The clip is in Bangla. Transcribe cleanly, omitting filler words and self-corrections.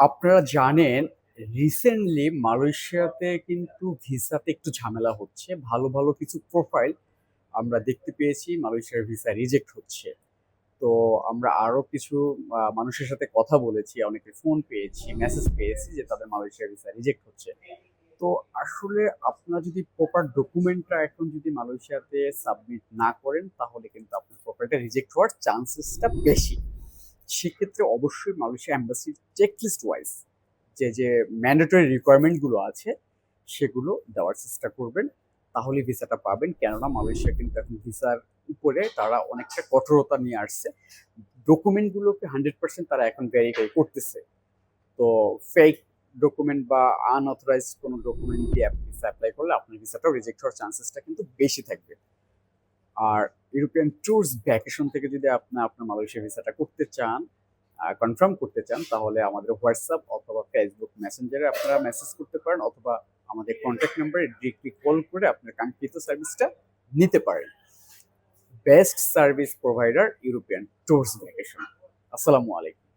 আপনারা জানেন রিসেন্টলি মালয়েশিয়াতে কিন্তু ভিসাতে একটু ঝামেলা হচ্ছে। ভালো, ভালো কিছু প্রোফাইল আমরা দেখতে পেয়েছি মালয়েশিয়ার ভিসা রিজেক্ট হচ্ছে। তো আমরা আরো কিছু মানুষের সাথে কথা বলেছি, অনেকের ফোন পেয়েছি, মেসেজ পেয়েছি যে তাদের মালয়েশিয়ার ভিসা রিজেক্ট হচ্ছে। তো আসলে আপনারা যদি প্রপার ডকুমেন্টটা এখন যদি মালয়েশিয়াতে সাবমিট না করেন তাহলে কিন্তু আপনার প্রপারটা রিজেক্ট হওয়ার চান্সেসটা বেশি। সেক্ষেত্রে অবশ্যই মালয়েশিয়া এম্বাসির চেকলিস্ট ওয়াইজ যে ম্যান্ডেটরি রিকোয়ারমেন্ট গুলো আছে সেগুলো দেওয়ার চেষ্টা করবেন, তাহলে ভিসাটা পাবেন। কেননা মালয়েশিয়া কিন্তু এখন ভিসার উপরে তারা অনেকটা কঠোরতা নিয়ে আসছে। ডকুমেন্ট গুলোকে 100% তারা এখন ভেরিফাই করতেছে। তো ফেক ডকুমেন্ট বা আনঅথরাইজ কোনো ডকুমেন্ট দিয়ে আপনি ভিসা অ্যাপ্লাই করলে আপনার ভিসাটাও রিজেক্ট হওয়ার চান্সেসটা কিন্তু বেশি থাকবে। আর ইউরোপিয়ান ট্যুরস ভ্যাকেশন থেকে যদি আপনার মালয়েশিয়া ভিসাটা করতে চান, কনফার্ম করতে চান, তাহলে আমাদের হোয়াটসঅ্যাপ অথবা ফেসবুক মেসেঞ্জারে আপনারা মেসেজ করতে পারেন, অথবা আমাদের কন্ট্যাক্ট নাম্বারে ডিরেক্টলি কল করে আপনার কাঙ্ক্ষিত সার্ভিসটা নিতে পারেন। Best service provider European tours vacation. আসসালামু আলাইকুম।